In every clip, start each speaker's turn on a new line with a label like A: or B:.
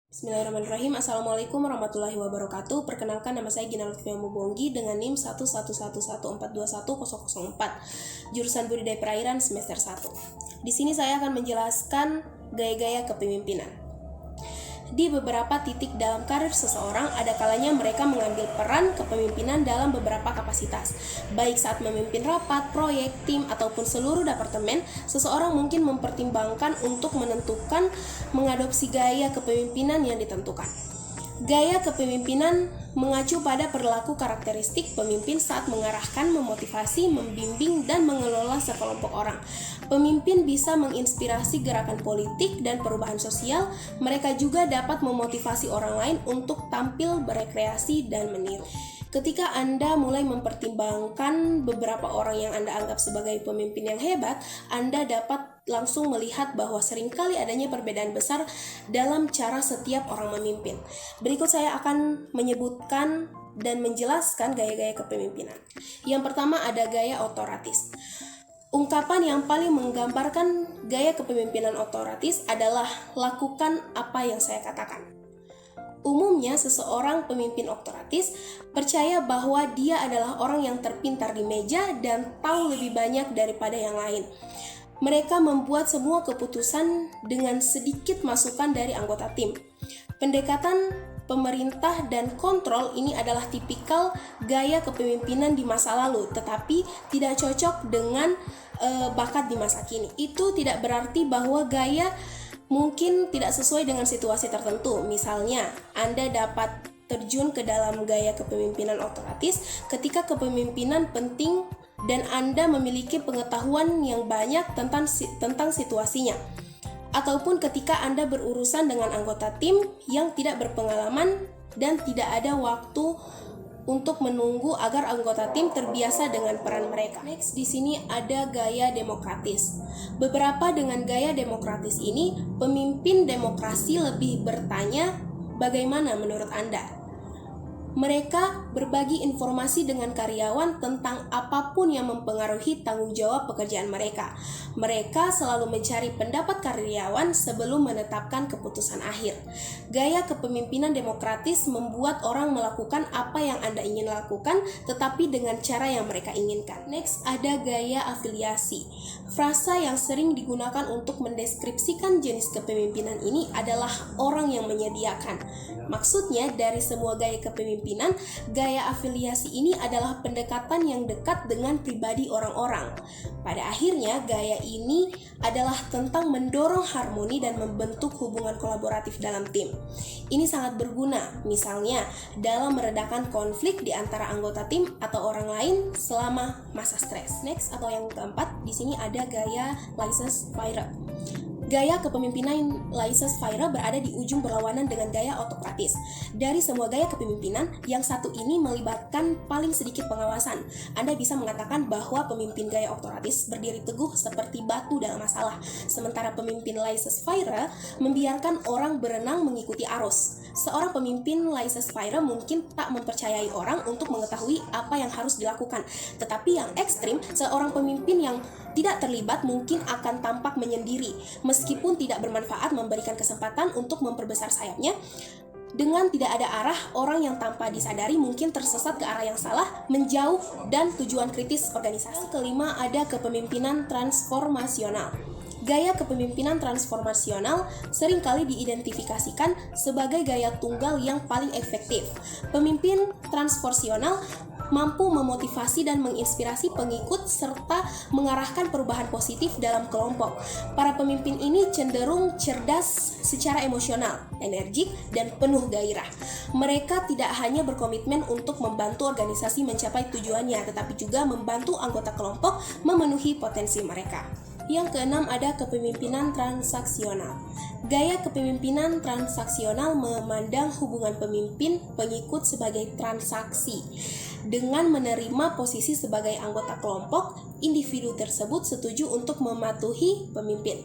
A: Bismillahirrahmanirrahim. Assalamualaikum warahmatullahi wabarakatuh. Perkenalkan, nama saya Gina Lutfia Mubonggi dengan NIM 11114210004, jurusan Budidaya Perairan semester 1. Di sini saya akan menjelaskan gaya-gaya kepemimpinan. Di beberapa titik dalam karir seseorang, ada kalanya mereka mengambil peran kepemimpinan dalam beberapa kapasitas. Baik saat memimpin rapat, proyek, tim, ataupun seluruh departemen, seseorang mungkin mempertimbangkan untuk menentukan mengadopsi gaya kepemimpinan yang ditentukan. Gaya kepemimpinan mengacu pada perilaku karakteristik pemimpin saat mengarahkan, memotivasi, membimbing, dan mengelola sekelompok orang. Pemimpin bisa menginspirasi gerakan politik dan perubahan sosial. Mereka juga dapat memotivasi orang lain untuk tampil berekreasi dan meniru. Ketika Anda mulai mempertimbangkan beberapa orang yang Anda anggap sebagai pemimpin yang hebat, Anda dapat langsung melihat bahwa seringkali adanya perbedaan besar dalam cara setiap orang memimpin. Berikut saya akan menyebutkan dan menjelaskan gaya-gaya kepemimpinan. Yang pertama ada gaya otoratis. Ungkapan yang paling menggambarkan gaya kepemimpinan otoratis adalah lakukan apa yang saya katakan. Umumnya, seseorang pemimpin otoratis percaya bahwa dia adalah orang yang terpintar di meja dan tahu lebih banyak daripada yang lain. Mereka membuat semua keputusan dengan sedikit masukan dari anggota tim. Pendekatan pemerintah dan kontrol ini adalah tipikal gaya kepemimpinan di masa lalu, tetapi tidak cocok dengan bakat di masa kini. Itu tidak berarti bahwa gaya mungkin tidak sesuai dengan situasi tertentu. Misalnya, Anda dapat terjun ke dalam gaya kepemimpinan otoratis ketika kepemimpinan penting dan Anda memiliki pengetahuan yang banyak tentang situasinya. Ataupun ketika Anda berurusan dengan anggota tim yang tidak berpengalaman dan tidak ada waktu untuk menunggu agar anggota tim terbiasa dengan peran mereka. Next, di sini ada gaya demokratis. Beberapa dengan gaya demokratis ini, pemimpin demokrasi lebih bertanya, bagaimana menurut Anda? Mereka berbagi informasi dengan karyawan tentang apapun yang mempengaruhi tanggung jawab pekerjaan mereka. Mereka selalu mencari pendapat karyawan sebelum menetapkan keputusan akhir. Gaya kepemimpinan demokratis membuat orang melakukan apa yang Anda ingin lakukan, tetapi dengan cara yang mereka inginkan. Next, ada gaya afiliasi. Frasa yang sering digunakan untuk mendeskripsikan jenis kepemimpinan ini adalah orang yang menyediakan. Maksudnya, dari semua gaya kepemimpinan, gaya afiliasi ini adalah pendekatan yang dekat dengan pribadi orang-orang. Pada akhirnya, gaya ini adalah tentang mendorong harmoni dan membentuk hubungan kolaboratif dalam tim. Ini sangat berguna, misalnya dalam meredakan konflik di antara anggota tim atau orang lain selama masa stres. Next, atau yang keempat, di sini ada gaya laissez-faire. Gaya kepemimpinan laissez-faire berada di ujung berlawanan dengan gaya autokratis. Dari semua gaya kepemimpinan, yang satu ini melibatkan paling sedikit pengawasan. Anda bisa mengatakan bahwa pemimpin gaya autokratis berdiri teguh seperti batu dalam masalah, sementara pemimpin laissez-faire membiarkan orang berenang mengikuti arus. Seorang pemimpin laissez-faire mungkin tak mempercayai orang untuk mengetahui apa yang harus dilakukan, tetapi yang ekstrim, seorang pemimpin yang tidak terlibat mungkin akan tampak menyendiri, meskipun tidak bermanfaat memberikan kesempatan untuk memperbesar sayapnya. Dengan tidak ada arah, orang yang tanpa disadari mungkin tersesat ke arah yang salah, menjauh dan tujuan kritis organisasi. Yang kelima, ada kepemimpinan transformasional. Gaya kepemimpinan transformasional seringkali diidentifikasikan sebagai gaya tunggal yang paling efektif. Pemimpin transformasional mampu memotivasi dan menginspirasi pengikut serta mengarahkan perubahan positif dalam kelompok. Para pemimpin ini cenderung cerdas secara emosional, energik, dan penuh gairah. Mereka tidak hanya berkomitmen untuk membantu organisasi mencapai tujuannya, tetapi juga membantu anggota kelompok memenuhi potensi mereka. Yang keenam, ada kepemimpinan transaksional. Gaya kepemimpinan transaksional memandang hubungan pemimpin-pengikut sebagai transaksi. Dengan menerima posisi sebagai anggota kelompok, individu tersebut setuju untuk mematuhi pemimpin.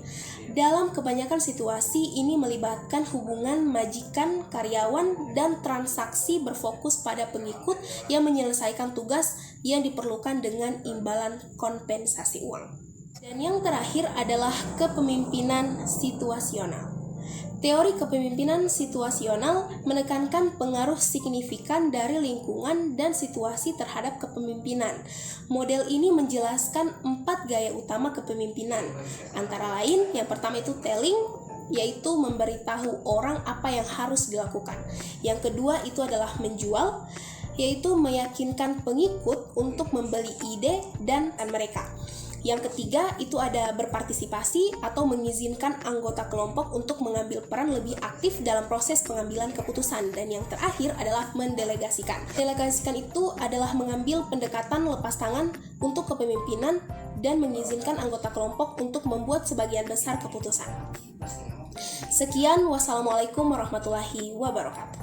A: Dalam kebanyakan situasi, ini melibatkan hubungan majikan, karyawan, dan transaksi berfokus pada pengikut yang menyelesaikan tugas yang diperlukan dengan imbalan kompensasi uang. Dan yang terakhir adalah kepemimpinan situasional. Teori kepemimpinan situasional menekankan pengaruh signifikan dari lingkungan dan situasi terhadap kepemimpinan. Model ini menjelaskan 4 gaya utama kepemimpinan. Antara lain, yang pertama itu telling, yaitu memberitahu orang apa yang harus dilakukan. Yang kedua itu adalah menjual, yaitu meyakinkan pengikut untuk membeli ide dan mereka. Yang ketiga itu ada berpartisipasi atau mengizinkan anggota kelompok untuk mengambil peran lebih aktif dalam proses pengambilan keputusan. Dan yang terakhir adalah mendelegasikan. Delegasikan itu adalah mengambil pendekatan lepas tangan untuk kepemimpinan dan mengizinkan anggota kelompok untuk membuat sebagian besar keputusan. Sekian, wassalamualaikum warahmatullahi wabarakatuh.